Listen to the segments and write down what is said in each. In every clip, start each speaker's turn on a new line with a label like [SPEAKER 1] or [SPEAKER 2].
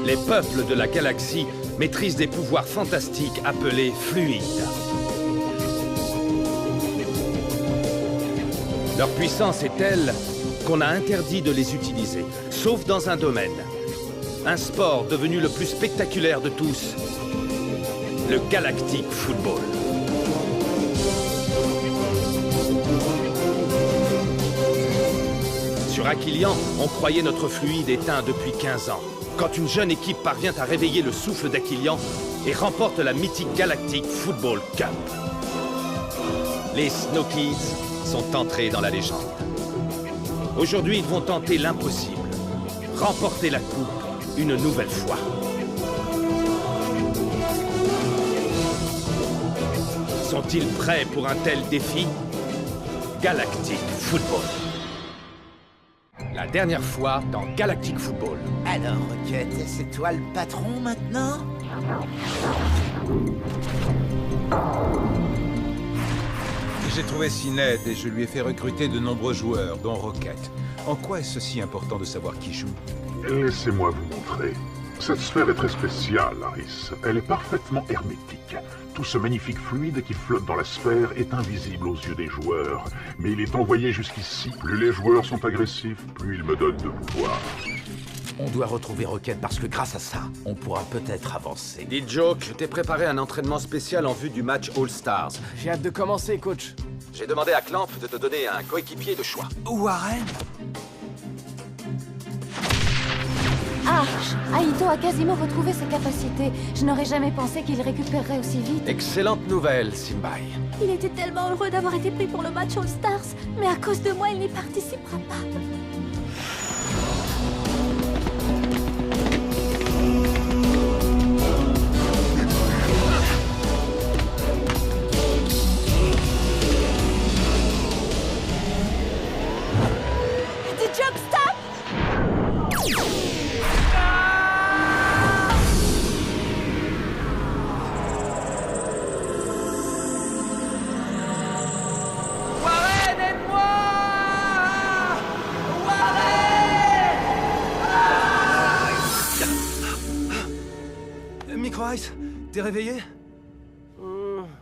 [SPEAKER 1] Les peuples de la galaxie maîtrisent des pouvoirs fantastiques appelés fluides. Leur puissance est telle qu'on a interdit de les utiliser, sauf dans un domaine. Un sport devenu le plus spectaculaire de tous, le Galactic Football. Sur Aquilian, on croyait notre fluide éteint depuis 15 ans. Quand une jeune équipe parvient à réveiller le souffle d'Aquilian et remporte la mythique Galactic Football Cup. Les Snokies sont entrés dans la légende. Aujourd'hui, ils vont tenter l'impossible. Remporter la coupe une nouvelle fois. Sont-ils prêts pour un tel défi? Galactic Football. La dernière fois dans Galactic Football.
[SPEAKER 2] Alors, Rocket, c'est toi le patron maintenant?
[SPEAKER 3] J'ai trouvé Sined et je lui ai fait recruter de nombreux joueurs, dont Rocket. En quoi est-ce si important de savoir qui joue?
[SPEAKER 4] Laissez-moi vous montrer. Cette sphère est très spéciale, Harris. Elle est parfaitement hermétique. Tout ce magnifique fluide qui flotte dans la sphère est invisible aux yeux des joueurs. Mais il est envoyé jusqu'ici. Plus les joueurs sont agressifs, plus ils me donnent de pouvoir.
[SPEAKER 2] On doit retrouver Rocket parce que grâce à ça, on pourra peut-être avancer.
[SPEAKER 1] Dis Joke, je t'ai préparé un entraînement spécial en vue du match All-Stars.
[SPEAKER 5] J'ai hâte de commencer, coach.
[SPEAKER 1] J'ai demandé à Clamp de te donner un coéquipier de choix.
[SPEAKER 5] Warren?
[SPEAKER 6] Arch, Aito a quasiment retrouvé ses capacités. Je n'aurais jamais pensé qu'il récupérerait aussi vite.
[SPEAKER 1] Excellente nouvelle, Simbai.
[SPEAKER 6] Il était tellement heureux d'avoir été pris pour le match All-Stars, mais à cause de moi, il n'y participera pas.
[SPEAKER 5] Micro-Ice, t'es réveillé?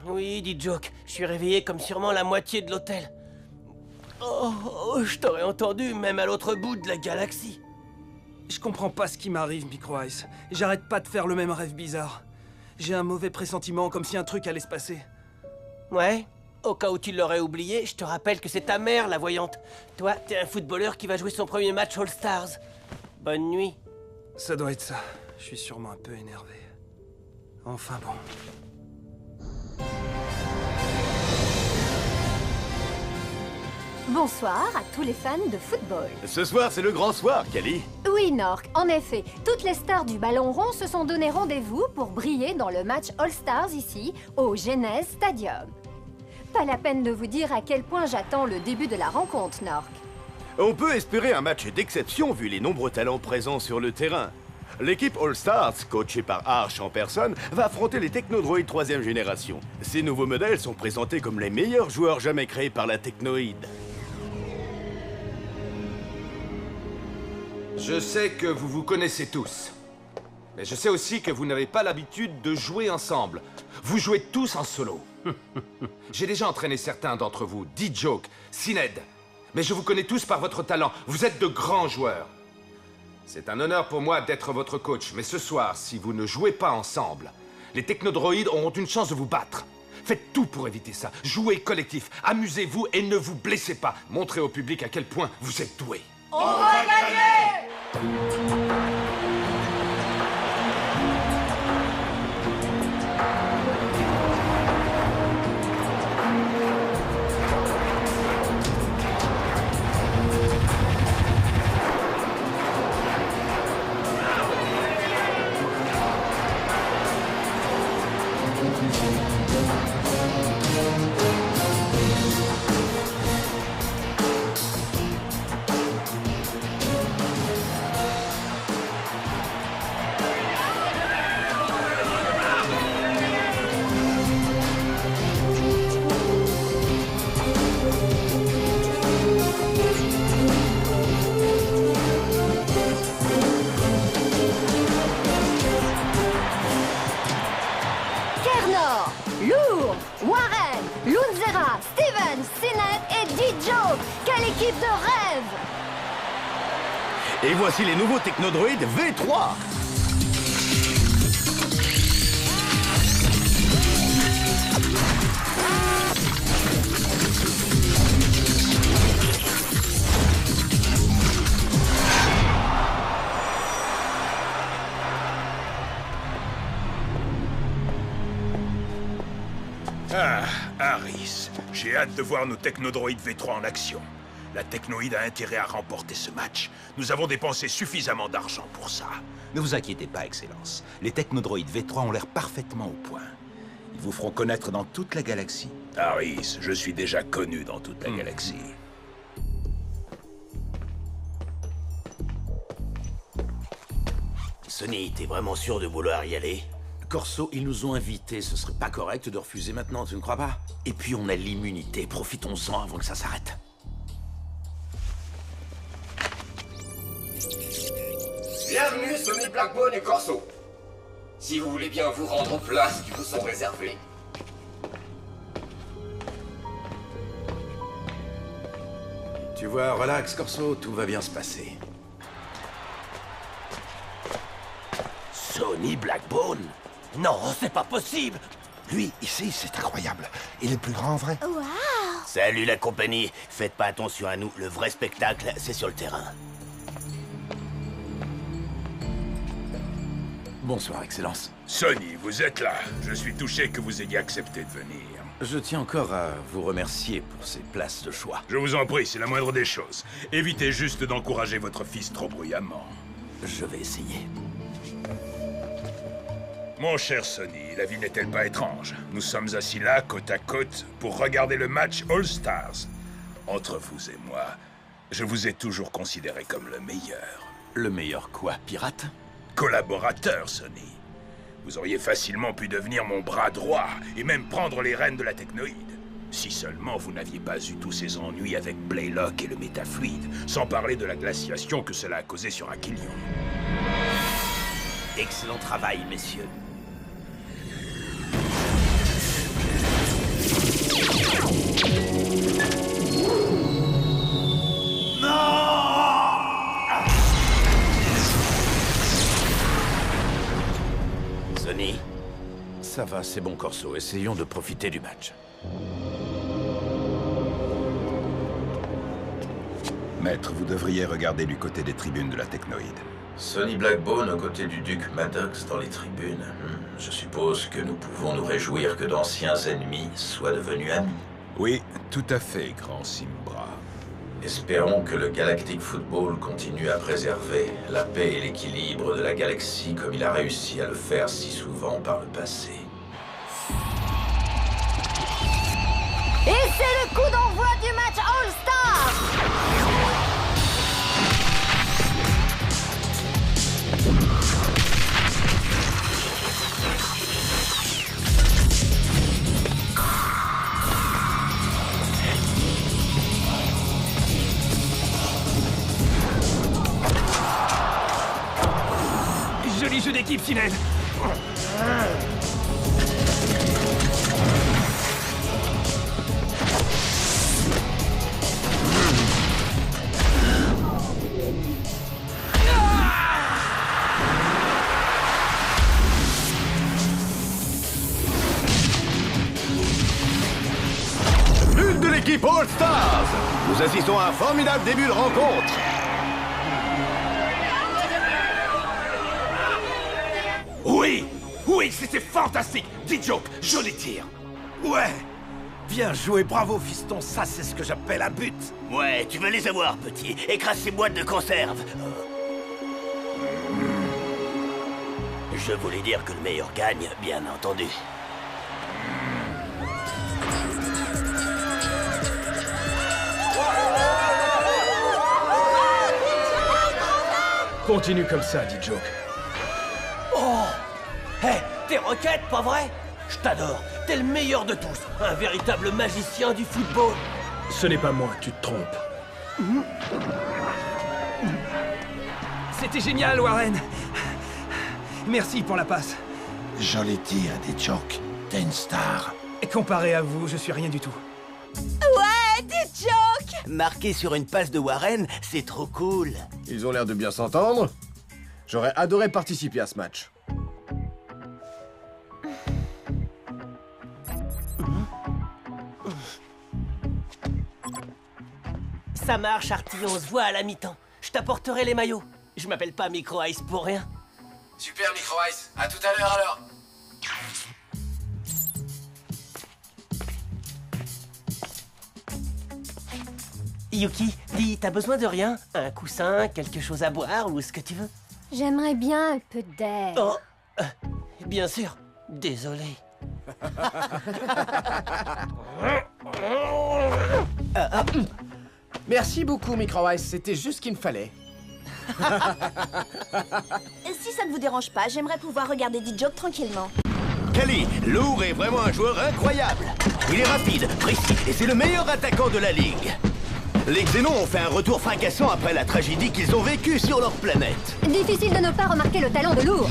[SPEAKER 7] Oui, dit Joke. Je suis réveillé comme sûrement la moitié de l'hôtel. Oh, je t'aurais entendu, même à l'autre bout de la galaxie.
[SPEAKER 5] Je comprends pas ce qui m'arrive, Micro-Ice. J'arrête pas de faire le même rêve bizarre. J'ai un mauvais pressentiment, comme si un truc allait se passer.
[SPEAKER 7] Ouais? Au cas où tu l'aurais oublié, je te rappelle que c'est ta mère, la voyante. Toi, t'es un footballeur qui va jouer son premier match All-Stars. Bonne nuit.
[SPEAKER 5] Ça doit être ça. Je suis sûrement un peu énervé. Enfin bon.
[SPEAKER 6] Bonsoir à tous les fans de football.
[SPEAKER 8] Ce soir, c'est le grand soir, Kali.
[SPEAKER 6] Oui, Nork, en effet, toutes les stars du ballon rond se sont donné rendez-vous pour briller dans le match All-Stars ici, au Genèse Stadium. Pas la peine de vous dire à quel point j'attends le début de la rencontre, Nork.
[SPEAKER 8] On peut espérer un match d'exception vu les nombreux talents présents sur le terrain. L'équipe All-Stars, coachée par Arch en personne, va affronter les Technodroïdes 3e génération. Ces nouveaux modèles sont présentés comme les meilleurs joueurs jamais créés par la Technoïde.
[SPEAKER 1] Je sais que vous vous connaissez tous. Mais je sais aussi que vous n'avez pas l'habitude de jouer ensemble. Vous jouez tous en solo. J'ai déjà entraîné certains d'entre vous, D-Joke, Sined. Mais je vous connais tous par votre talent. Vous êtes de grands joueurs. C'est un honneur pour moi d'être votre coach. Mais ce soir, si vous ne jouez pas ensemble, les technodroïdes auront une chance de vous battre. Faites tout pour éviter ça. Jouez collectif, amusez-vous et ne vous blessez pas. Montrez au public à quel point vous êtes doués.
[SPEAKER 9] On va gagner!
[SPEAKER 8] Et voici les nouveaux technodroïdes V3.
[SPEAKER 10] Ah, Harris, j'ai hâte de voir nos technodroïdes V3 en action. La technoïde a intérêt à remporter ce match. Nous avons dépensé suffisamment d'argent pour ça.
[SPEAKER 2] Ne vous inquiétez pas, Excellence. Les technodroïdes V3 ont l'air parfaitement au point. Ils vous feront connaître dans toute la galaxie.
[SPEAKER 10] Harris, je suis déjà connu dans toute la galaxie.
[SPEAKER 8] Sonny, t'es vraiment sûr de vouloir y aller?
[SPEAKER 2] Corso, ils nous ont invités. Ce serait pas correct de refuser maintenant, tu ne crois pas? Et puis on a l'immunité. Profitons-en avant que ça s'arrête.
[SPEAKER 11] Bienvenue, Sonny Blackbone et Corso. Si vous voulez bien vous rendre aux places qui vous sont réservées.
[SPEAKER 2] Tu vois, relax, Corso, tout va bien se passer.
[SPEAKER 7] Sonny Blackbone? Non, c'est pas possible!
[SPEAKER 12] Lui, ici, c'est incroyable. Il est le plus grand en vrai.
[SPEAKER 6] Waouh!
[SPEAKER 8] Salut la compagnie. Faites pas attention à nous. Le vrai spectacle, c'est sur le terrain.
[SPEAKER 2] Bonsoir, Excellence.
[SPEAKER 10] Sonny, vous êtes là. Je suis touché que vous ayez accepté de venir.
[SPEAKER 2] Je tiens encore à vous remercier pour ces places de choix.
[SPEAKER 10] Je vous en prie, c'est la moindre des choses. Évitez juste d'encourager votre fils trop bruyamment.
[SPEAKER 2] Je vais essayer.
[SPEAKER 10] Mon cher Sonny, la vie n'est-elle pas étrange? Nous sommes assis là, côte à côte, pour regarder le match All-Stars. Entre vous et moi, je vous ai toujours considéré comme le meilleur.
[SPEAKER 2] Le meilleur quoi, pirate?
[SPEAKER 10] Collaborateur, Sonny. Vous auriez facilement pu devenir mon bras droit et même prendre les rênes de la technoïde. Si seulement vous n'aviez pas eu tous ces ennuis avec Blaylock et le métafluide, sans parler de la glaciation que cela a causé sur Aquilion.
[SPEAKER 7] Excellent travail, messieurs.
[SPEAKER 8] Sonny?
[SPEAKER 2] Ça va, c'est bon, Corso. Essayons de profiter du match.
[SPEAKER 3] Maître, vous devriez regarder du côté des tribunes de la technoïde.
[SPEAKER 13] Sonny Blackbone aux côtés du duc Maddox dans les tribunes. Je suppose que nous pouvons nous réjouir que d'anciens ennemis soient devenus amis.
[SPEAKER 3] Oui, tout à fait, grand Simbra.
[SPEAKER 13] Espérons que le Galactic Football continue à préserver la paix et l'équilibre de la galaxie comme il a réussi à le faire si souvent par le passé.
[SPEAKER 6] Et c'est le coup d'envoi du match All-Star!
[SPEAKER 5] Joli jeu d'équipe, Sined.
[SPEAKER 8] But de l'équipe All-Stars. Nous assistons à un formidable début de rencontre.
[SPEAKER 2] Oui! Oui, c'était fantastique! D-Joke, joli tir! Ouais! Bien joué, bravo, fiston, ça c'est ce que j'appelle un but!
[SPEAKER 8] Ouais, tu veux les avoir, petit. Écrase ces boîtes de conserve. Je voulais dire que le meilleur gagne, bien entendu.
[SPEAKER 5] Continue comme ça, D-Joke.
[SPEAKER 7] Oh! Hé, t'es Rocket, pas vrai? Je t'adore, t'es le meilleur de tous, un véritable magicien du football.
[SPEAKER 5] Ce n'est pas moi, tu te trompes. C'était génial, Warren. Merci pour la passe.
[SPEAKER 12] Joli tir, D-Joke. T'es une star.
[SPEAKER 5] Et comparé à vous, je suis rien du tout.
[SPEAKER 14] Ouais, D-Joke!
[SPEAKER 2] Marquer sur une passe de Warren, c'est trop cool.
[SPEAKER 14] Ils ont l'air de bien s'entendre. J'aurais adoré participer à ce match.
[SPEAKER 7] Ça marche, Artie, on se voit à la mi-temps. Je t'apporterai les maillots. Je m'appelle pas Micro Ice pour rien.
[SPEAKER 11] Super Micro Ice, à tout à l'heure alors.
[SPEAKER 7] Yuki, dis, t'as besoin de rien? Un coussin, quelque chose à boire ou ce que tu veux?
[SPEAKER 6] J'aimerais bien un peu d'air.
[SPEAKER 7] Oh, bien sûr. Désolé.
[SPEAKER 14] Merci beaucoup, Micro Ice. C'était juste ce qu'il me fallait.
[SPEAKER 15] Si ça ne vous dérange pas, j'aimerais pouvoir regarder D-Joke tranquillement.
[SPEAKER 8] Kali, Lourd est vraiment un joueur incroyable. Il est rapide, précis et c'est le meilleur attaquant de la ligue. Les Xénons ont fait un retour fracassant après la tragédie qu'ils ont vécue sur leur planète.
[SPEAKER 6] Difficile de ne pas remarquer le talent de Lourd.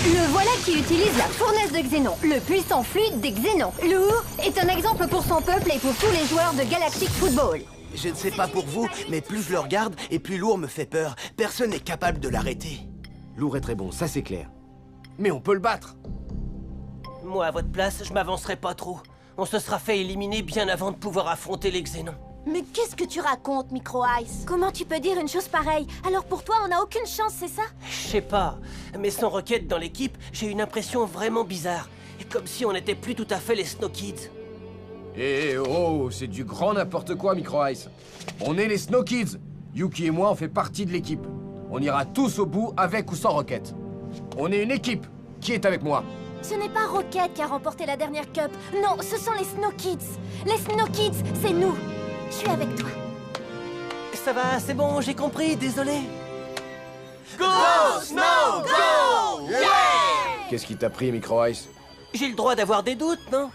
[SPEAKER 6] Le voilà qui utilise la fournaise de Xénon, le puissant fluide des Xénons. Lourd est un exemple pour son peuple et pour tous les joueurs de Galactic Football.
[SPEAKER 2] Je ne sais pas pour vous, mais plus je le regarde et plus Lourd me fait peur. Personne n'est capable de l'arrêter.
[SPEAKER 14] Lourd est très bon, ça c'est clair. Mais on peut le battre.
[SPEAKER 7] Moi, à votre place, je m'avancerai pas trop. On se sera fait éliminer bien avant de pouvoir affronter les Xénons.
[SPEAKER 15] Mais qu'est-ce que tu racontes, Micro Ice? Comment tu peux dire une chose pareille? Alors pour toi, on n'a aucune chance, c'est ça?
[SPEAKER 7] Je sais pas, mais sans Rocket dans l'équipe, j'ai une impression vraiment bizarre. Et comme si on n'était plus tout à fait les Snow Kids.
[SPEAKER 14] Eh oh, c'est du grand n'importe quoi, Micro Ice. On est les Snow Kids. Yuki et moi, on fait partie de l'équipe. On ira tous au bout, avec ou sans Rocket. On est une équipe. Qui est avec moi?
[SPEAKER 15] Ce n'est pas Rocket qui a remporté la dernière Cup. Non, ce sont les Snow Kids. Les Snow Kids, c'est nous. Je suis avec toi.
[SPEAKER 7] Ça va, c'est bon, j'ai compris, désolé.
[SPEAKER 2] Go, Snow, go! Yeah!
[SPEAKER 14] Qu'est-ce qui t'a pris, Micro Ice?
[SPEAKER 7] J'ai le droit d'avoir des doutes, non?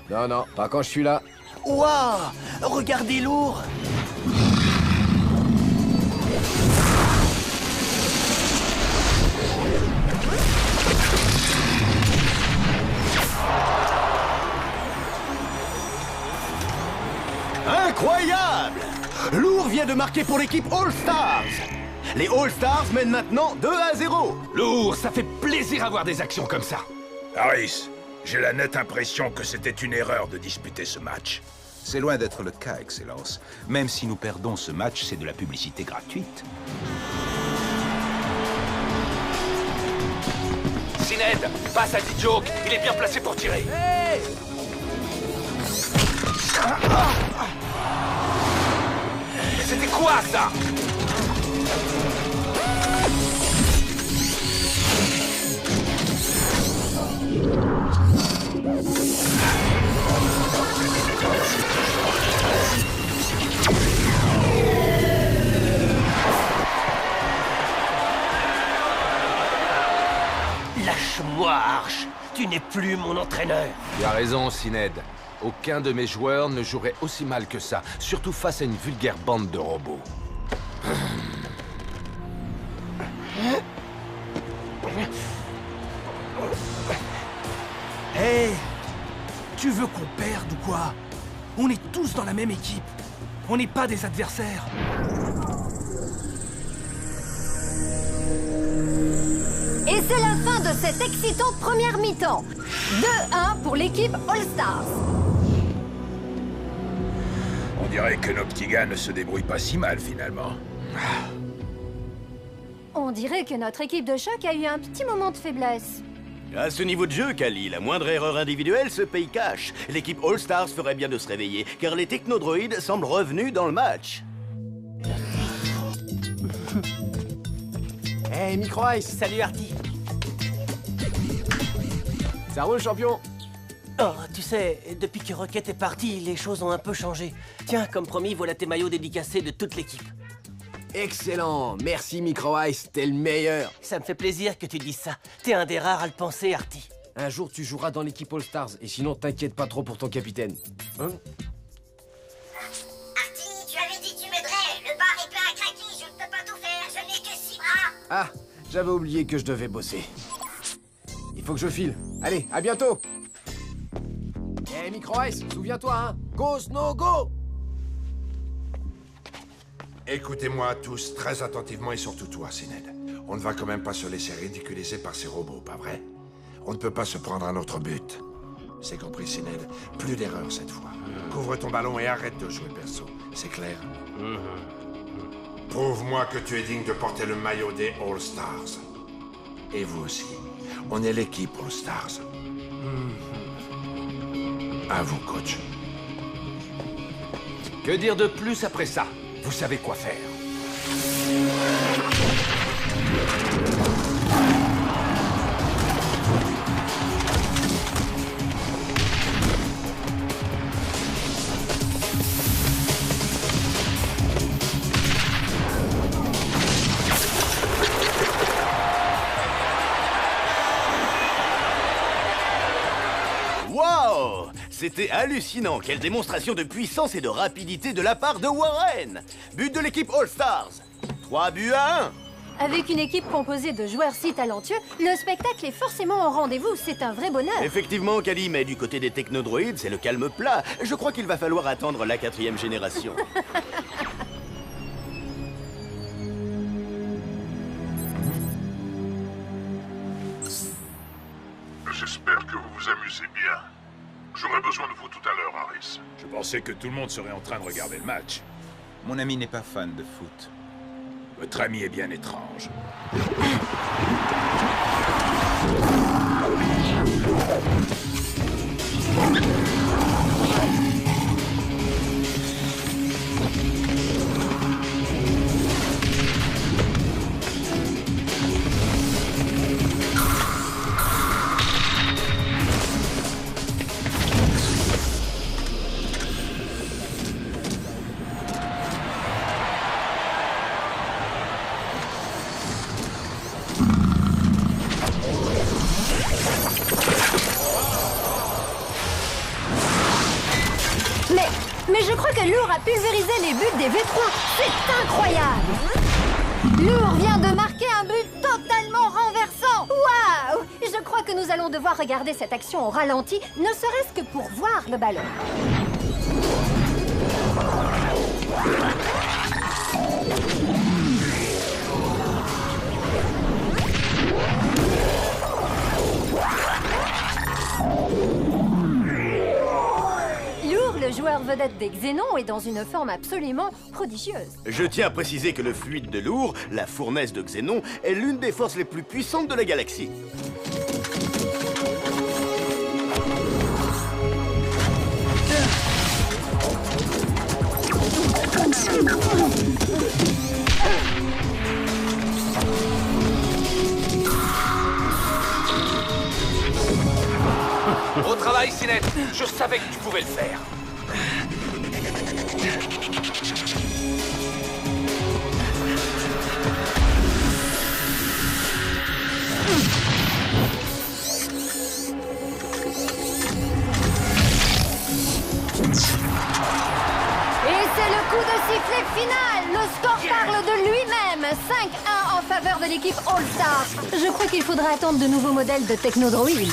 [SPEAKER 14] Non, non, pas quand je suis là.
[SPEAKER 2] Waouh! Regardez Lourd!
[SPEAKER 8] Incroyable! Lourd vient de marquer pour l'équipe All-Stars. Les All-Stars mènent maintenant 2-0.
[SPEAKER 1] Lourd, ça fait plaisir à voir des actions comme ça.
[SPEAKER 10] Harris, j'ai la nette impression que c'était une erreur de disputer ce match.
[SPEAKER 3] C'est loin d'être le cas, Excellence. Même si nous perdons ce match, c'est de la publicité gratuite.
[SPEAKER 1] Sined, passe à D-Joke, il est bien placé pour tirer.
[SPEAKER 5] Hey!
[SPEAKER 1] C'était quoi ça?
[SPEAKER 7] Lâche-moi, Arch. Tu n'es plus mon entraîneur.
[SPEAKER 1] Tu as raison, Sined. Aucun de mes joueurs ne jouerait aussi mal que ça, surtout face à une vulgaire bande de robots.
[SPEAKER 5] Hey! Tu veux qu'on perde ou quoi? On est tous dans la même équipe. On n'est pas des adversaires.
[SPEAKER 6] Et c'est la fin de cette excitante première mi-temps. 2-1 pour l'équipe All-Stars.
[SPEAKER 10] On dirait que nos petits gars ne se débrouillent pas si mal, finalement.
[SPEAKER 6] On dirait que notre équipe de choc a eu un petit moment de faiblesse.
[SPEAKER 8] À ce niveau de jeu, Kali, la moindre erreur individuelle se paye cash. L'équipe All-Stars ferait bien de se réveiller, car les technodroïdes semblent revenus dans le match.
[SPEAKER 14] Hey, Micro Ice!
[SPEAKER 7] Salut, Artie.
[SPEAKER 14] Ça roule, champion?
[SPEAKER 7] Oh, tu sais, depuis que Rocket est parti, les choses ont un peu changé. Tiens, comme promis, voilà tes maillots dédicacés de toute l'équipe.
[SPEAKER 14] Excellent! Merci, Micro Ice, t'es le meilleur!
[SPEAKER 7] Ça me fait plaisir que tu dises ça. T'es un des rares à le penser, Artie.
[SPEAKER 14] Un jour, tu joueras dans l'équipe All-Stars, et sinon, t'inquiète pas trop pour ton capitaine. Hein?
[SPEAKER 9] Artie, tu avais dit que tu m'aiderais. Le bar est plein à craquer, je ne peux pas tout faire, je n'ai que 6 bras.
[SPEAKER 14] Ah, j'avais oublié que je devais bosser. Il faut que je file. Allez, à bientôt! Hey, Micro Ice, souviens-toi, hein? Go, Snow, go!
[SPEAKER 12] Écoutez-moi tous très attentivement et surtout toi, Sinéad. On ne va quand même pas se laisser ridiculiser par ces robots, pas vrai? On ne peut pas se prendre à notre but. C'est compris, Sinéad? Plus d'erreurs cette fois. Couvre ton ballon et arrête de jouer perso. C'est clair? Prouve-moi que tu es digne de porter le maillot des All-Stars. Et vous aussi. On est l'équipe All-Stars. À vous, coach.
[SPEAKER 1] Que dire de plus après ça? Vous savez quoi faire.
[SPEAKER 8] Wow! C'était hallucinant! Quelle démonstration de puissance et de rapidité de la part de Warren! But de l'équipe All-Stars! 3-1!
[SPEAKER 6] Avec une équipe composée de joueurs si talentueux, le spectacle est forcément au rendez-vous. C'est un vrai bonheur.
[SPEAKER 8] Effectivement, Kali, mais du côté des technodroïdes, c'est le calme plat. Je crois qu'il va falloir attendre la 4e génération.
[SPEAKER 4] J'espère que vous vous amusez bien. J'aurai besoin de vous tout à l'heure, Harris.
[SPEAKER 10] Je pensais que tout le monde serait en train de regarder le match.
[SPEAKER 3] Mon ami n'est pas fan de foot.
[SPEAKER 10] Votre ami est bien étrange.
[SPEAKER 6] Mais je crois que Lourd a pulvérisé les buts des V3. C'est incroyable. Lourd vient de marquer un but totalement renversant. Waouh! Je crois que nous allons devoir regarder cette action au ralenti, ne serait-ce que pour voir le ballon. Le joueur vedette des Xénons est dans une forme absolument prodigieuse.
[SPEAKER 8] Je tiens à préciser que le fluide de Lourd, la fournaise de Xénon, est l'une des forces les plus puissantes de la galaxie.
[SPEAKER 1] Au travail, Sinéad. Je savais que tu pouvais le faire.
[SPEAKER 6] Et c'est le coup de sifflet final. Le score parle de lui-même. 5-1 en faveur de l'équipe All-Stars. Je crois qu'il faudra attendre de nouveaux modèles de technodroïdes.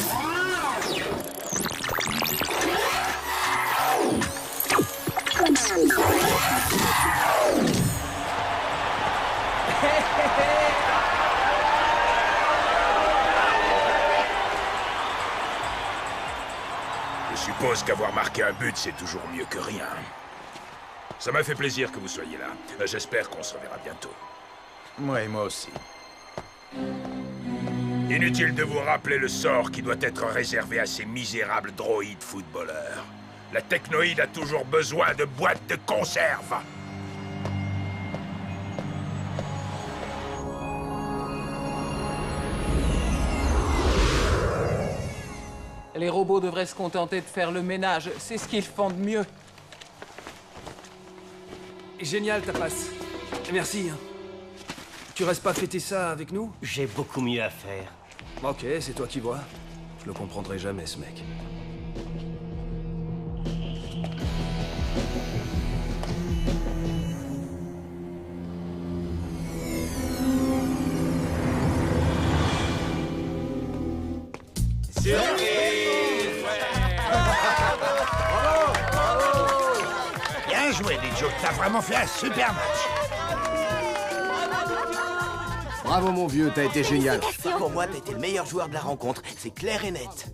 [SPEAKER 10] Je suppose qu'avoir marqué un but, c'est toujours mieux que rien. Ça m'a fait plaisir que vous soyez là. J'espère qu'on se reverra bientôt.
[SPEAKER 3] Ouais, moi aussi.
[SPEAKER 10] Inutile de vous rappeler le sort qui doit être réservé à ces misérables droïdes footballeurs. La technoïde a toujours besoin de boîtes de conserve.
[SPEAKER 16] Les robots devraient se contenter de faire le ménage. C'est ce qu'ils font de mieux.
[SPEAKER 5] Génial ta passe. Merci. Tu restes pas fêter ça avec nous?
[SPEAKER 7] J'ai beaucoup mieux à faire.
[SPEAKER 5] Ok, c'est toi qui vois. Je le comprendrai jamais, ce mec.
[SPEAKER 2] Bien joué, Dijo. T'as vraiment fait un super match.
[SPEAKER 14] Bravo mon vieux, t'as été génial.
[SPEAKER 7] Pour moi, t'as été le meilleur joueur de la rencontre. C'est clair et net.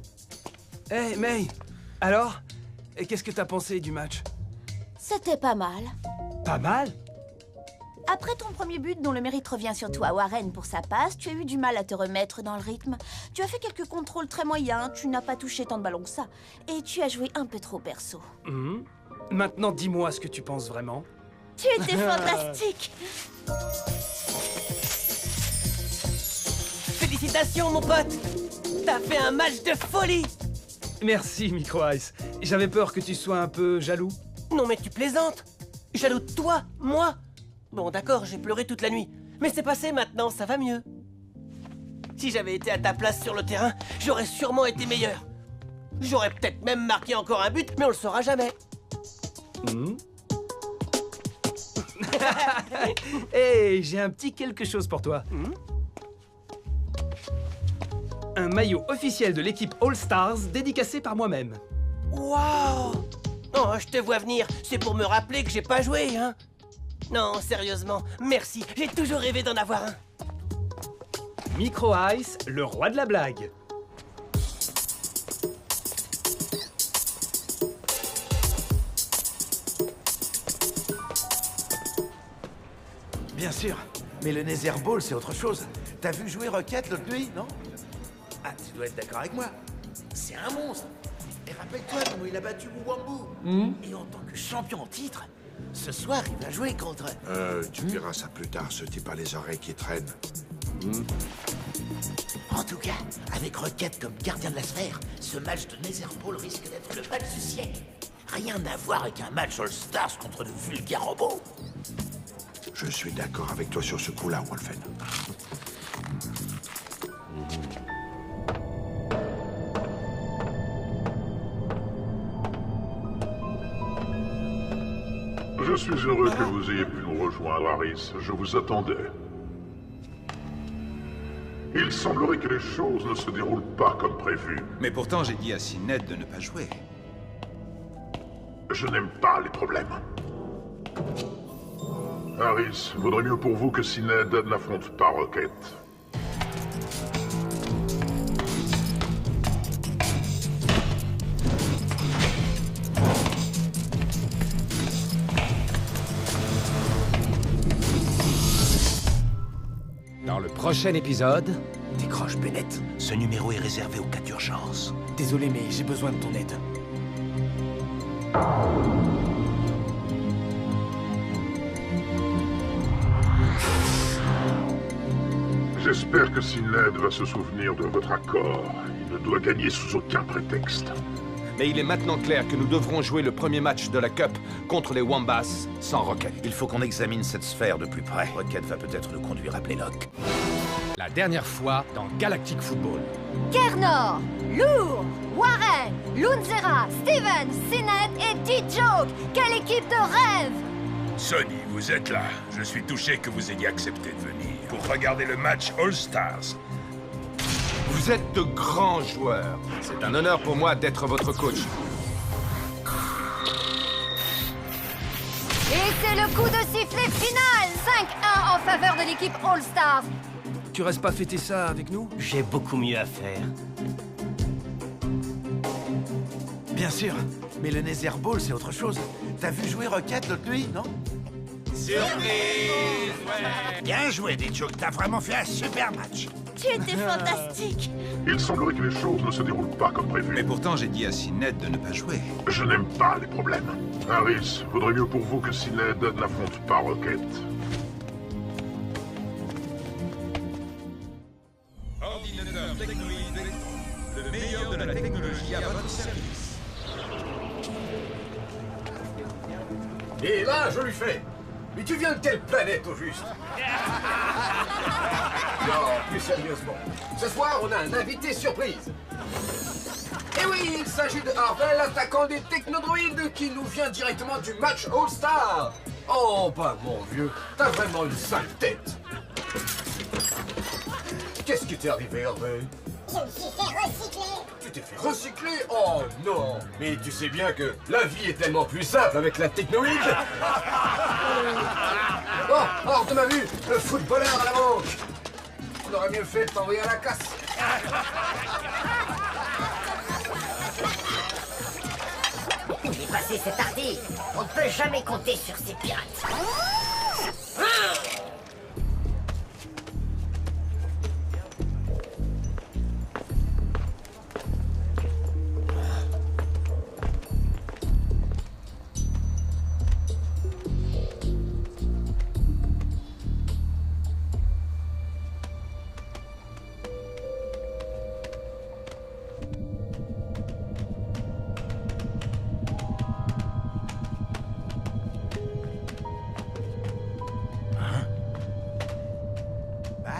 [SPEAKER 5] Hé, May, alors? Et qu'est-ce que t'as pensé du match?
[SPEAKER 15] C'était pas mal.
[SPEAKER 5] Pas mal?
[SPEAKER 15] Après ton premier but, dont le mérite revient surtout à Warren pour sa passe, tu as eu du mal à te remettre dans le rythme. Tu as fait quelques contrôles très moyens, tu n'as pas touché tant de ballons que ça. Et tu as joué un peu trop perso.
[SPEAKER 5] Maintenant, dis-moi ce que tu penses vraiment.
[SPEAKER 15] Tu étais fantastique.
[SPEAKER 7] Félicitations, mon pote. T'as fait un match de folie.
[SPEAKER 5] Merci, Micro Ice. J'avais peur que tu sois un peu jaloux.
[SPEAKER 7] Non mais tu plaisantes. Jaloux de toi, moi. Bon d'accord, j'ai pleuré toute la nuit. Mais c'est passé maintenant, ça va mieux. Si j'avais été à ta place sur le terrain, j'aurais sûrement été meilleur. J'aurais peut-être même marqué encore un but, mais on le saura jamais.
[SPEAKER 5] Hey, j'ai un petit quelque chose pour toi. Un maillot officiel de l'équipe All Stars dédicacé par moi-même.
[SPEAKER 7] Waouh! Oh, je te vois venir. C'est pour me rappeler que j'ai pas joué, hein? Non, sérieusement, merci. J'ai toujours rêvé d'en avoir un.
[SPEAKER 5] Micro Ice, le roi de la blague.
[SPEAKER 2] Bien sûr, mais le Nether Ball, c'est autre chose. T'as vu jouer Rocket l'autre nuit, non? Ah, tu dois être d'accord avec moi. C'est un monstre. Et rappelle-toi comment il a battu Muwambu. Et en tant que champion en titre, ce soir, il va jouer contre...
[SPEAKER 12] Tu verras ça plus tard, ce type a les oreilles qui traînent.
[SPEAKER 2] En tout cas, avec Rocket comme gardien de la sphère, ce match de Nether Ball risque d'être le match du siècle. Rien à voir avec un match All-Stars contre de vulgaires robots.
[SPEAKER 12] Je suis d'accord avec toi sur ce coup-là, Wolfen.
[SPEAKER 4] Je suis heureux que vous ayez pu nous rejoindre, Harris. Je vous attendais. Il semblerait que les choses ne se déroulent pas comme prévu.
[SPEAKER 3] Mais pourtant, j'ai dit à Sinet de ne pas jouer.
[SPEAKER 4] Je n'aime pas les problèmes. Harris, vaudrait mieux pour vous que Sinéad n'affronte pas Rocket.
[SPEAKER 1] Dans le prochain épisode...
[SPEAKER 2] Décroche, Bennett. Ce numéro est réservé aux cas d'urgence.
[SPEAKER 14] Désolé, mais j'ai besoin de ton aide.
[SPEAKER 4] J'espère que Sinéad va se souvenir de votre accord. Il ne doit gagner sous aucun prétexte.
[SPEAKER 1] Mais il est maintenant clair que nous devrons jouer le premier match de la Cup contre les Wombats sans Rocket.
[SPEAKER 8] Il faut qu'on examine cette sphère de plus près. Rocket va peut-être nous conduire à Playlock.
[SPEAKER 1] La dernière fois dans Galactic Football.
[SPEAKER 6] Kernor, Lourd, Warren, Lunzera, Steven, Sinet et D-Joke. Quelle équipe de rêve!
[SPEAKER 10] Sonny, vous êtes là. Je suis touché que vous ayez accepté de venir pour regarder le match All-Stars.
[SPEAKER 1] Vous êtes de grands joueurs. C'est un honneur pour moi d'être votre coach.
[SPEAKER 6] Et c'est le coup de sifflet final! 5-1 en faveur de l'équipe All Stars.
[SPEAKER 5] Tu restes pas fêter ça avec nous?
[SPEAKER 7] J'ai beaucoup mieux à faire.
[SPEAKER 2] Bien sûr, mais le Nether Ball, c'est autre chose. T'as vu jouer Rocket l'autre nuit, non?
[SPEAKER 12] Surprise! Ouais. Bien joué, D-Joke. T'as vraiment fait un super match.
[SPEAKER 15] Tu étais fantastique.
[SPEAKER 4] Il semblerait que les choses ne se déroulent pas comme prévu.
[SPEAKER 3] Mais pourtant, j'ai dit à Sinet de ne pas jouer.
[SPEAKER 4] Je n'aime pas les problèmes. Harris, vaudrait mieux pour vous que Sinéad n'affronte pas Rocket.
[SPEAKER 3] Ordinateur Technoïde, le meilleur de la technologie à votre service.
[SPEAKER 14] Et là, je lui fais. Mais tu viens de quelle planète au juste? Non, plus sérieusement. Ce soir, on a un invité surprise. Et oui, il s'agit de Harvel, attaquant des technodroïdes, qui nous vient directement du match All-Star. Oh, bah mon vieux, t'as vraiment une sale tête. Qu'est-ce qui t'est arrivé, Harvel?
[SPEAKER 9] Je me suis fait recycler.
[SPEAKER 14] Tu t'es fait recycler? Oh non. Mais tu sais bien que la vie est tellement plus simple avec la technoïde. Oh, hors de ma vue, le footballeur à la manche. on aurait mieux fait de t'envoyer à la casse.
[SPEAKER 9] Dépassez cet arty. On ne peut jamais compter sur ces pirates.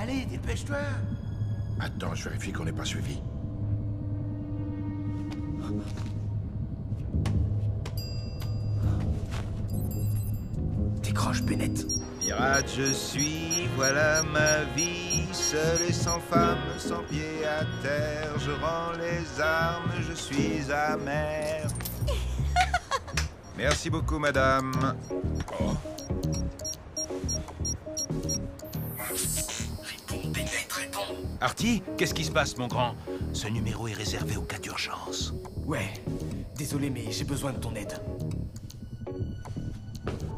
[SPEAKER 2] Allez, dépêche-toi.
[SPEAKER 12] Attends, je vérifie qu'on n'est pas suivi.
[SPEAKER 2] Décroche, Bennett.
[SPEAKER 3] Pirate je suis, voilà ma vie, seul et sans femme, sans pied à terre, je rends les armes, je suis amer. Merci beaucoup, madame. Oh. Artie, qu'est-ce qui se passe, mon grand? Ce numéro est réservé au cas d'urgence.
[SPEAKER 2] Ouais, désolé, mais j'ai besoin de ton aide.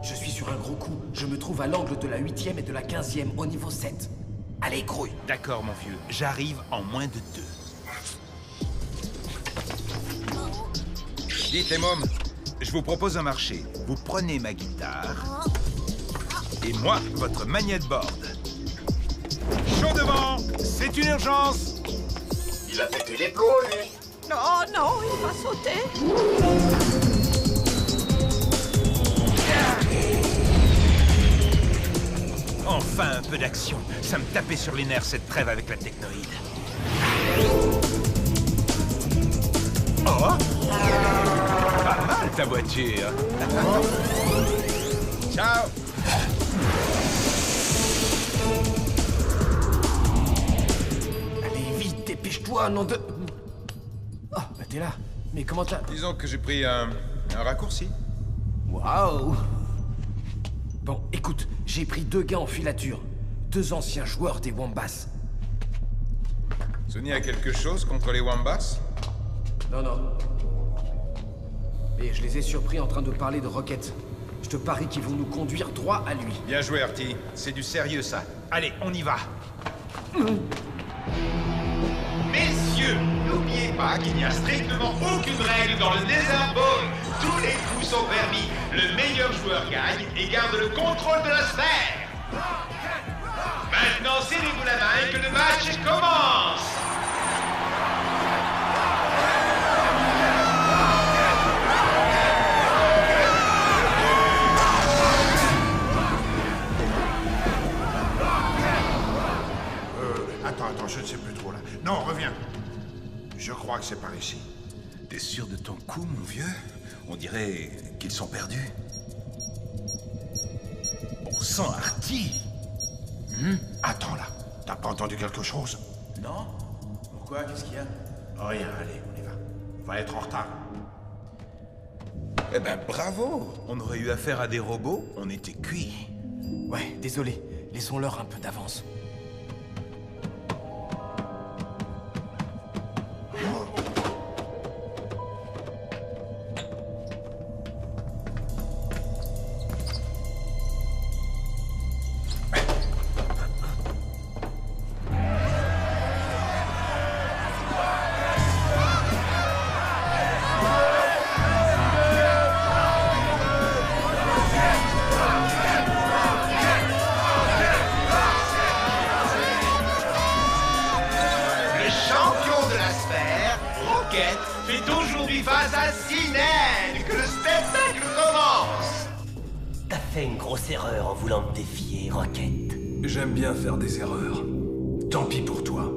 [SPEAKER 2] Je suis sur un gros coup. Je me trouve à l'angle de la 8e et de la 15e au niveau 7. Allez, grouille.
[SPEAKER 3] D'accord, mon vieux. J'arrive en moins de 2. Dites les mômes, je vous propose un marché. Vous prenez ma guitare et moi, votre magnétboard. Chaud devant, c'est une urgence.
[SPEAKER 11] Il a pété les plombs, lui.
[SPEAKER 15] Oh non, il va sauter.
[SPEAKER 3] Enfin un peu d'action. Ça me tapait sur les nerfs cette trêve avec la technoïde. Oh! Pas mal ta voiture. Ciao!
[SPEAKER 2] Allez, vite, dépêche-toi, nom de... Oh, bah t'es là. Mais comment t'as...
[SPEAKER 3] Disons que j'ai pris un raccourci.
[SPEAKER 2] Waouh! Bon, écoute, j'ai pris 2 gars en filature. 2 anciens joueurs des Wombats.
[SPEAKER 3] Sonny a quelque chose contre les Wombats?
[SPEAKER 2] Non, non. Mais je les ai surpris en train de parler de Rocket. Je te parie qu'ils vont nous conduire droit à lui.
[SPEAKER 3] Bien joué, Artie. C'est du sérieux, ça. Allez, on y va.
[SPEAKER 10] Messieurs, n'oubliez pas qu'il n'y a strictement aucune règle dans le Nether Ball. Tous les coups sont permis. Le meilleur joueur gagne et garde le contrôle de la sphère. Maintenant, serrez-vous la main et que le match commence.
[SPEAKER 12] Attends, je ne sais plus trop là. Non, reviens. Je crois que c'est par ici.
[SPEAKER 3] T'es sûr de ton coup, mon vieux? On dirait qu'ils sont perdus. Bon sang, Artie!
[SPEAKER 12] Attends là. T'as pas entendu quelque chose?
[SPEAKER 2] Non? Pourquoi? Qu'est-ce qu'il y a?
[SPEAKER 12] Rien, allez, on y va. On va être en retard.
[SPEAKER 3] Eh ben, bravo! On aurait eu affaire à des robots, on était cuits.
[SPEAKER 2] Ouais, désolé. Laissons-leur un peu d'avance.
[SPEAKER 10] Fait aujourd'hui face à Sined, que le spectacle commence.
[SPEAKER 7] T'as fait une grosse erreur en voulant me défier, Rocket.
[SPEAKER 5] J'aime bien faire des erreurs. Tant pis pour toi.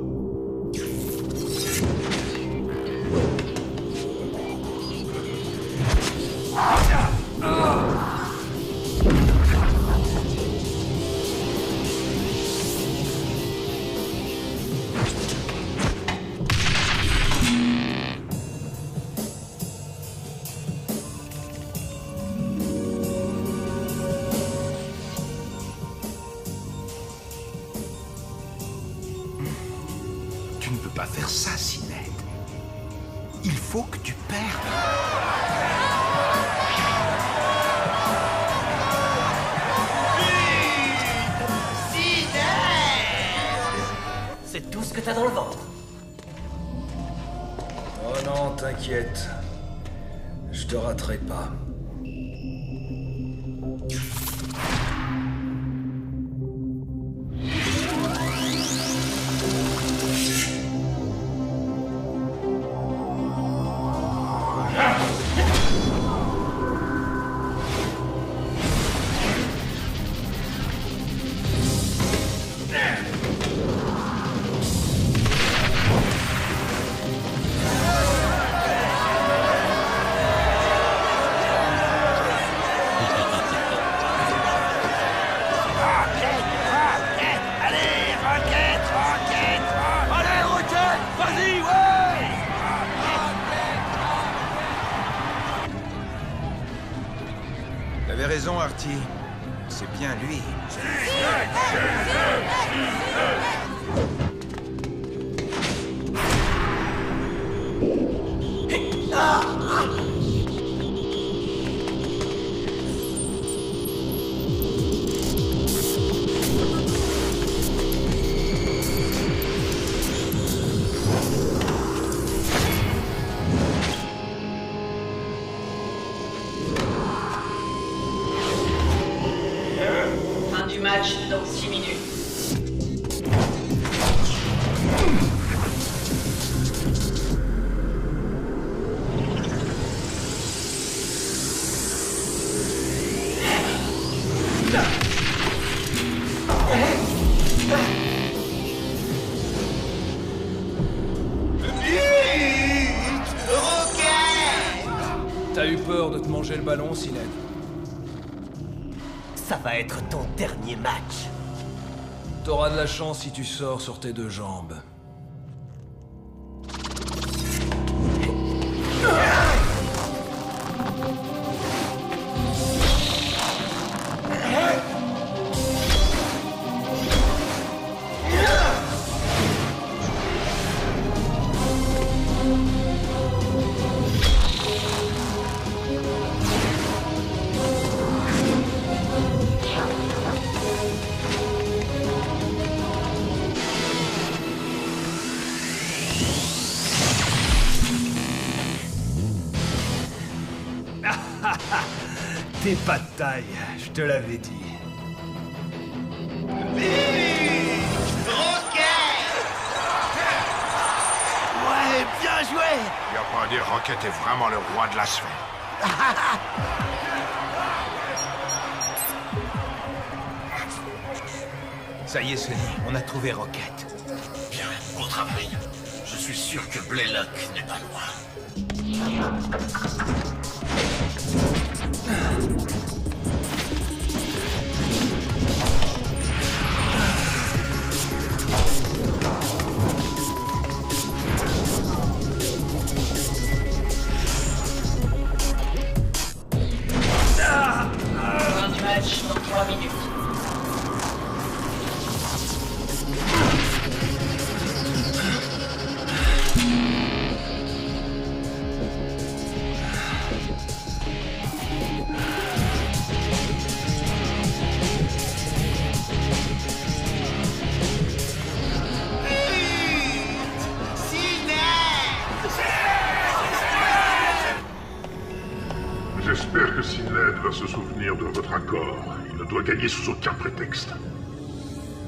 [SPEAKER 3] ne peux pas faire ça, Sined. Il faut que tu perdes.
[SPEAKER 7] C'est tout ce que t'as dans le ventre.
[SPEAKER 5] Oh non, t'inquiète. Je te raterai pas.
[SPEAKER 3] T'avais raison, Artie. C'est bien lui.
[SPEAKER 17] Fin du match dans 6 minutes.
[SPEAKER 5] T'as eu peur de te manger le ballon, Sined?
[SPEAKER 7] Ça va être ton dernier match.
[SPEAKER 5] T'auras de la chance si tu sors sur tes deux jambes.
[SPEAKER 2] T'es pas de taille, je te l'avais dit. Ouais, bien joué!
[SPEAKER 12] Y a pas à dire, Rocket est vraiment le roi de la sphère.
[SPEAKER 3] Ça y est, Sonny, on a trouvé Rocket.
[SPEAKER 2] Bien, bon travail. Je suis sûr que Blaylock n'est pas loin.
[SPEAKER 17] Fin du match dans 3 minutes.
[SPEAKER 4] J'espère que Sined va se souvenir de votre accord. Il ne doit gagner sous aucun prétexte.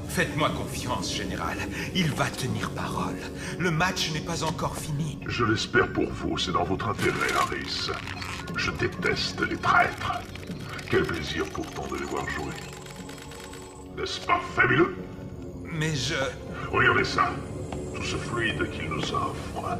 [SPEAKER 3] Faites-moi confiance, Général. Il va tenir parole. Le match n'est pas encore fini.
[SPEAKER 4] Je l'espère pour vous, c'est dans votre intérêt, Harris. Je déteste les traîtres. Quel plaisir pourtant de les voir jouer. N'est-ce pas fabuleux?
[SPEAKER 3] Mais je...
[SPEAKER 4] Regardez ça. Tout ce fluide qu'il nous offre.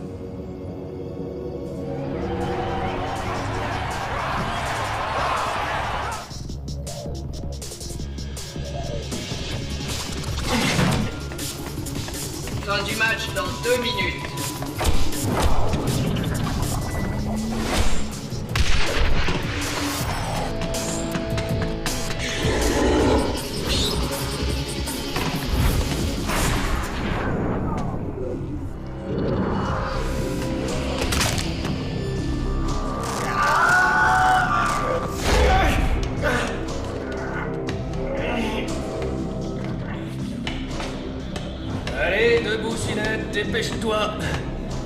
[SPEAKER 17] Fin du match dans 2 minutes.
[SPEAKER 5] Allez, debout, Sinette, dépêche-toi.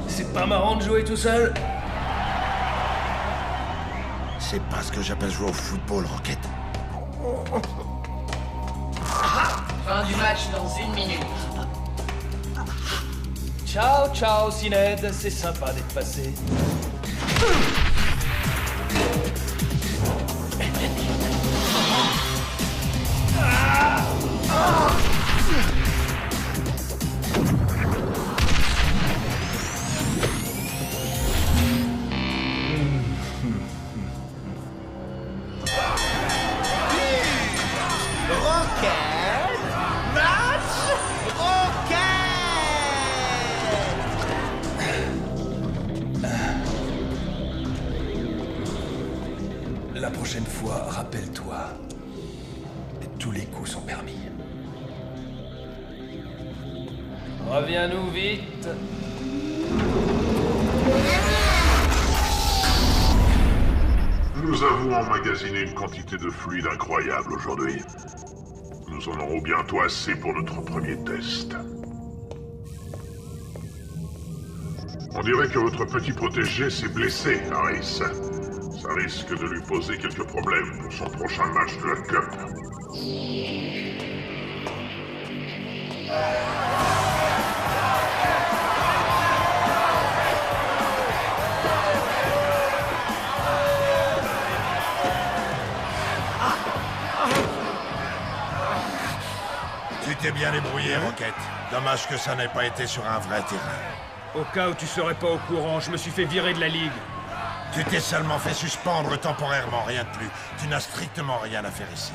[SPEAKER 5] C'est pas marrant de jouer tout seul.
[SPEAKER 12] C'est pas ce que j'appelle jouer au football, Rocket.
[SPEAKER 17] Fin du match dans 1 minute.
[SPEAKER 5] Ciao, ciao, Sined. C'est sympa d'être passé. La prochaine fois, rappelle-toi, tous les coups sont permis. Reviens-nous vite.
[SPEAKER 4] Nous avons emmagasiné une quantité de fluide incroyable aujourd'hui. Nous en aurons bientôt assez pour notre premier test. On dirait que votre petit protégé s'est blessé, Harris. Ça risque de lui poser quelques problèmes pour son prochain match de la Cup.
[SPEAKER 12] Tu t'es bien débrouillé, Rocket. Dommage que ça n'ait pas été sur un vrai terrain.
[SPEAKER 5] Au cas où tu serais pas au courant, je me suis fait virer de la ligue.
[SPEAKER 12] Tu t'es seulement fait suspendre temporairement, rien de plus. Tu n'as strictement rien à faire ici.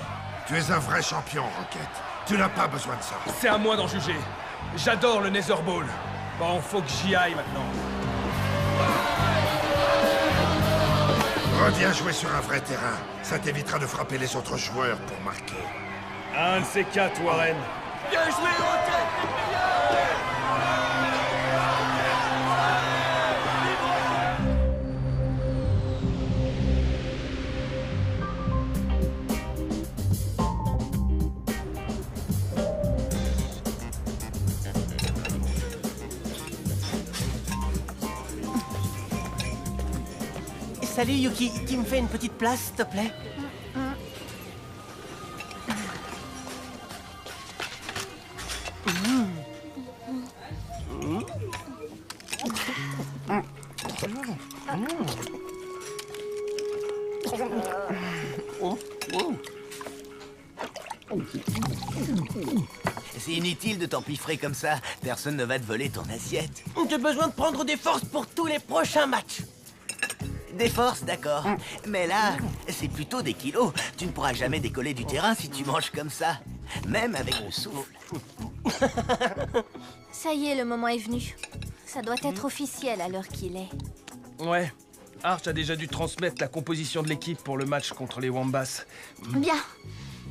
[SPEAKER 12] Tu es un vrai champion, Rocket. Tu n'as pas besoin de ça.
[SPEAKER 5] C'est à moi d'en juger. J'adore le Nether Ball. Bon, faut que j'y aille maintenant.
[SPEAKER 12] Reviens jouer sur un vrai terrain. Ça t'évitera de frapper les autres joueurs pour marquer.
[SPEAKER 5] Un de ces quatre, Warren.
[SPEAKER 7] Bien joué, Rocket! Salut Yuki, tu me fais une petite place, s'il te plaît?
[SPEAKER 2] C'est inutile de t'empiffrer comme ça. Personne ne va te voler ton assiette.
[SPEAKER 7] J'ai besoin de prendre des forces pour tous les prochains matchs.
[SPEAKER 2] Des forces, d'accord. Mais là, c'est plutôt des kilos. Tu ne pourras jamais décoller du terrain si tu manges comme ça. Même avec le souffle.
[SPEAKER 15] Ça y est, le moment est venu. Ça doit être officiel à l'heure qu'il est.
[SPEAKER 5] Ouais. Arch a déjà dû transmettre la composition de l'équipe pour le match contre les Wombats.
[SPEAKER 15] Bien.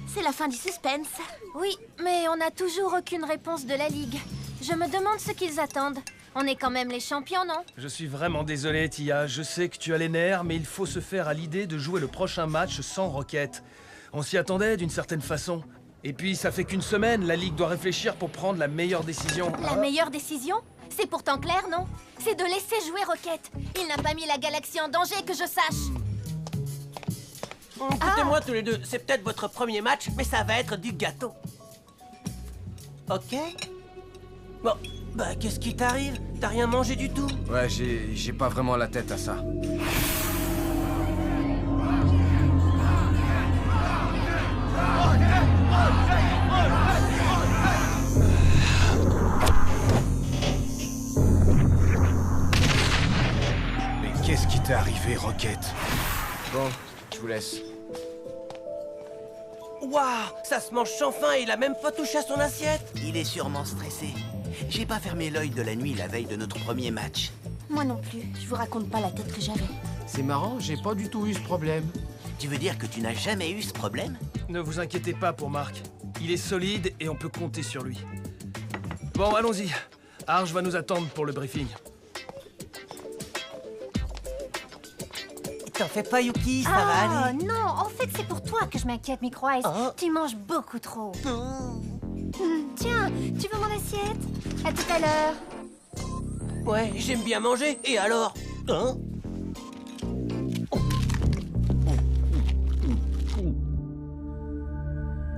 [SPEAKER 15] C'est la fin du suspense. Oui, mais on n'a toujours aucune réponse de la Ligue. Je me demande ce qu'ils attendent. On est quand même les champions, non?
[SPEAKER 5] Je suis vraiment désolé, Tia. Je sais que tu as les nerfs, mais il faut se faire à l'idée de jouer le prochain match sans Rocket. On s'y attendait d'une certaine façon. Et puis, ça fait qu'une semaine, la Ligue doit réfléchir pour prendre la meilleure décision.
[SPEAKER 15] La meilleure décision? C'est pourtant clair, non? C'est de laisser jouer Rocket. Il n'a pas mis la galaxie en danger, que je sache.
[SPEAKER 7] Écoutez-moi tous les deux, c'est peut-être votre premier match, mais ça va être du gâteau. Ok? Bon, bah qu'est-ce qui t'arrive? T'as rien mangé du tout?
[SPEAKER 14] Ouais, j'ai pas vraiment la tête à ça.
[SPEAKER 12] Mais qu'est-ce qui t'est arrivé, Rocket?
[SPEAKER 14] Bon, je vous laisse.
[SPEAKER 7] Waouh, ça se mange sans faim et il a même pas touché à son assiette.
[SPEAKER 2] Il est sûrement stressé. J'ai pas fermé l'œil de la nuit la veille de notre premier match.
[SPEAKER 15] Moi non plus. Je vous raconte pas la tête que j'avais.
[SPEAKER 14] C'est marrant, j'ai pas du tout eu ce problème.
[SPEAKER 2] Tu veux dire que tu n'as jamais eu ce problème?
[SPEAKER 5] Ne vous inquiétez pas pour Marc. Il est solide et on peut compter sur lui. Bon, allons-y. Arch va nous attendre pour le briefing.
[SPEAKER 7] T'en fais pas, Yuki, ça va aller.
[SPEAKER 6] Oh non, en fait c'est pour toi que je m'inquiète, Micro Ice. Tu manges beaucoup trop. Tiens, tu veux mon assiette? À tout à l'heure.
[SPEAKER 7] Ouais, j'aime bien manger, et alors? Hein?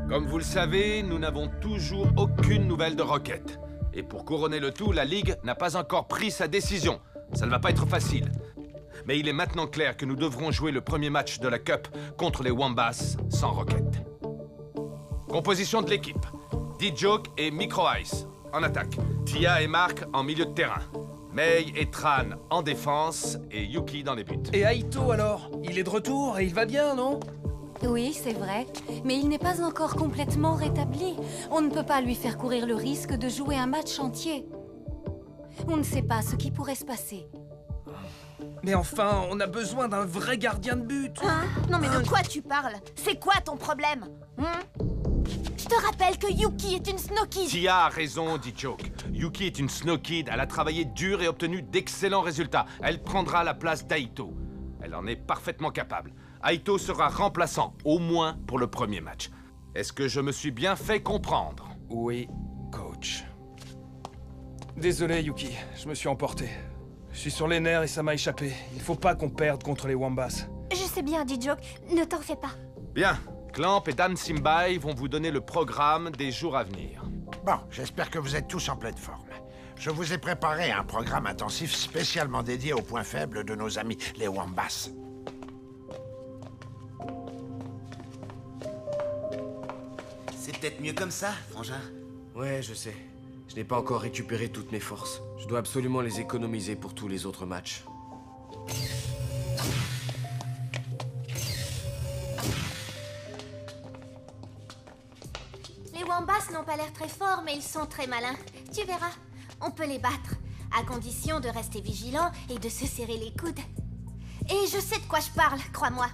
[SPEAKER 1] Comme vous le savez, nous n'avons toujours aucune nouvelle de Rocket. Et pour couronner le tout, la Ligue n'a pas encore pris sa décision. Ça ne va pas être facile. Mais il est maintenant clair que nous devrons jouer le premier match de la Cup contre les Wombats sans Rocket. Composition de l'équipe. D-Joke et Micro Ice en attaque. Tia et Mark en milieu de terrain. Mei et Tran en défense et Yuki dans les buts.
[SPEAKER 5] Et Aito alors? Il est de retour et il va bien, non?
[SPEAKER 6] Oui, c'est vrai. Mais il n'est pas encore complètement rétabli. On ne peut pas lui faire courir le risque de jouer un match entier. On ne sait pas ce qui pourrait se passer.
[SPEAKER 5] Mais enfin, on a besoin d'un vrai gardien de but.
[SPEAKER 15] Hein? Non mais de quoi tu parles? C'est quoi ton problème? Je te rappelle que Yuki est une Snow Kid.
[SPEAKER 1] Tia a raison, dit Choke. Yuki est une Snow Kid. Elle a travaillé dur et obtenu d'excellents résultats. Elle prendra la place d'Aito. Elle en est parfaitement capable. Aito sera remplaçant, au moins pour le premier match. Est-ce que je me suis bien fait comprendre?
[SPEAKER 5] Oui, coach. Désolé, Yuki. Je me suis emporté. Je suis sur les nerfs et ça m'a échappé. Il faut pas qu'on perde contre les Wombats.
[SPEAKER 6] Je sais bien, D-Joke. Ne t'en fais pas.
[SPEAKER 1] Bien. Clamp et Dan Simbai vont vous donner le programme des jours à venir.
[SPEAKER 12] Bon, j'espère que vous êtes tous en pleine forme. Je vous ai préparé un programme intensif spécialement dédié aux points faibles de nos amis, les Wombats.
[SPEAKER 2] C'est peut-être mieux comme ça, frangin.
[SPEAKER 14] Ouais, je sais. Je n'ai pas encore récupéré toutes mes forces. Je dois absolument les économiser pour tous les autres matchs.
[SPEAKER 15] Les Wombats n'ont pas l'air très forts, mais ils sont très malins. Tu verras, on peut les battre, à condition de rester vigilant et de se serrer les coudes. Et je sais de quoi je parle, crois-moi.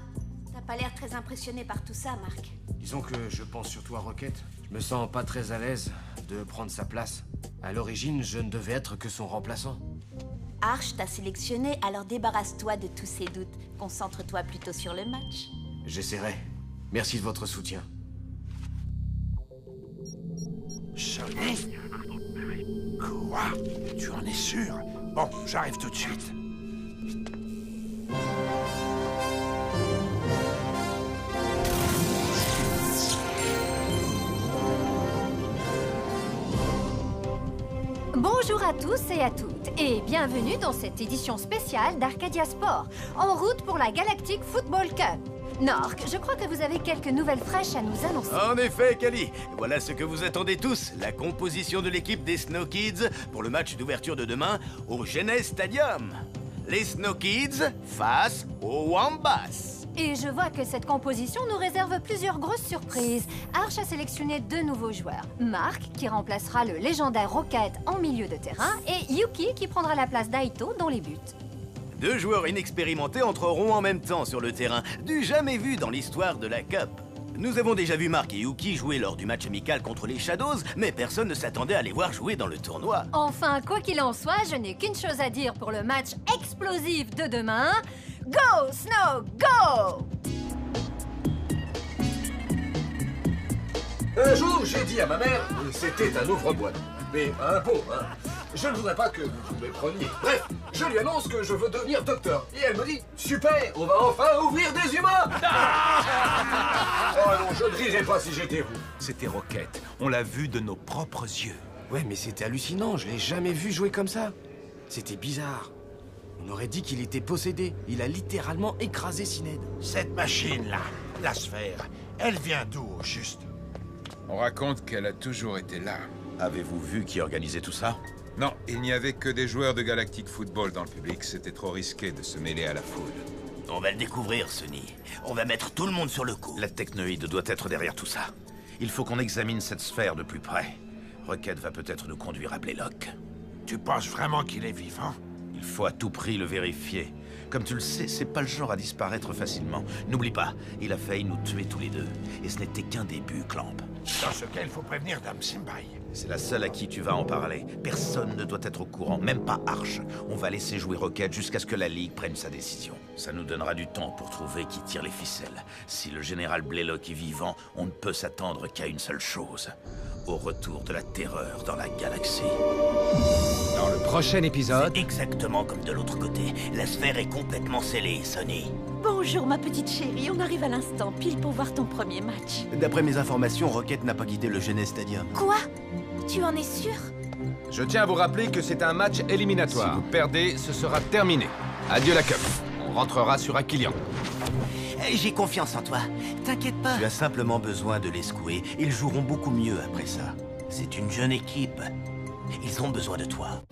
[SPEAKER 15] T'as pas l'air très impressionné par tout ça, Mark.
[SPEAKER 14] Disons que je pense surtout à Rocket. Je me sens pas très à l'aise de prendre sa place. À l'origine, je ne devais être que son remplaçant.
[SPEAKER 15] Arch t'a sélectionné, alors débarrasse-toi de tous ces doutes. Concentre-toi plutôt sur le match.
[SPEAKER 14] J'essaierai. Merci de votre soutien.
[SPEAKER 12] Sonny? Quoi? Tu en es sûr? Bon, j'arrive tout de suite.
[SPEAKER 6] Bonjour à tous et à toutes, et bienvenue dans cette édition spéciale d'Arcadia Sport, en route pour la Galactic Football Cup. Nork, je crois que vous avez quelques nouvelles fraîches à nous annoncer.
[SPEAKER 8] En effet, Kali. Voilà ce que vous attendez tous, la composition de l'équipe des Snow Kids pour le match d'ouverture de demain au Genes Stadium. Les Snow Kids face aux Wombats.
[SPEAKER 6] Et je vois que cette composition nous réserve plusieurs grosses surprises. Arch a sélectionné 2 nouveaux joueurs. Mark, qui remplacera le légendaire Rocket en milieu de terrain, et Yuki, qui prendra la place d'Aito dans les buts.
[SPEAKER 8] 2 joueurs inexpérimentés entreront en même temps sur le terrain, du jamais vu dans l'histoire de la Cup. Nous avons déjà vu Mark et Yuki jouer lors du match amical contre les Shadows, mais personne ne s'attendait à les voir jouer dans le tournoi.
[SPEAKER 6] Enfin, quoi qu'il en soit, je n'ai qu'une chose à dire pour le match explosif de demain. Go, Snow, go!
[SPEAKER 14] Un jour, j'ai dit à ma mère, c'était un ouvre-boîte, mais un bon, hein. Je ne voudrais pas que vous me preniez. Bref, je lui annonce que je veux devenir docteur. Et elle me dit, super, on va enfin ouvrir des humains. Oh non, je ne rirais pas si j'étais vous.
[SPEAKER 3] C'était Rocket. On l'a vu de nos propres yeux.
[SPEAKER 14] Ouais, mais c'était hallucinant, je l'ai jamais vu jouer comme ça. C'était bizarre. On aurait dit qu'il était possédé. Il a littéralement écrasé Sinéad.
[SPEAKER 12] Cette machine-là, la sphère, elle vient d'où, au juste?
[SPEAKER 3] On raconte qu'elle a toujours été là.
[SPEAKER 8] Avez-vous vu qui organisait tout ça?
[SPEAKER 3] Non, il n'y avait que des joueurs de Galactic Football dans le public. C'était trop risqué de se mêler à la foule.
[SPEAKER 8] On va le découvrir, Sonny. On va mettre tout le monde sur le coup. La technoïde doit être derrière tout ça. Il faut qu'on examine cette sphère de plus près. Rocket va peut-être nous conduire à Blaylock.
[SPEAKER 12] Tu penses vraiment qu'il est vivant?
[SPEAKER 8] Il faut à tout prix le vérifier. Comme tu le sais, c'est pas le genre à disparaître facilement. N'oublie pas, il a failli nous tuer tous les deux. Et ce n'était qu'un début, Clamp.
[SPEAKER 12] Dans ce cas, il faut prévenir Dame Simbai.
[SPEAKER 8] C'est la seule à qui tu vas en parler. Personne ne doit être au courant, même pas Arch. On va laisser jouer Rocket jusqu'à ce que la Ligue prenne sa décision. Ça nous donnera du temps pour trouver qui tire les ficelles. Si le général Blaylock est vivant, on ne peut s'attendre qu'à une seule chose. Au retour de la terreur dans la galaxie.
[SPEAKER 1] Prochain épisode.
[SPEAKER 2] C'est exactement comme de l'autre côté. La sphère est complètement scellée, Sonny.
[SPEAKER 15] Bonjour, ma petite chérie. On arrive à l'instant pile pour voir ton premier match.
[SPEAKER 8] D'après mes informations, Rocket n'a pas quitté le Genèse Stadium.
[SPEAKER 15] Quoi? Tu en es sûr?
[SPEAKER 1] Je tiens à vous rappeler que c'est un match éliminatoire. Si vous perdez, ce sera terminé. Adieu la cup. On rentrera sur Aquilian.
[SPEAKER 2] J'ai confiance en toi. T'inquiète pas. Tu as simplement besoin de les secouer. Ils joueront beaucoup mieux après ça. C'est une jeune équipe. Ils ont besoin de toi.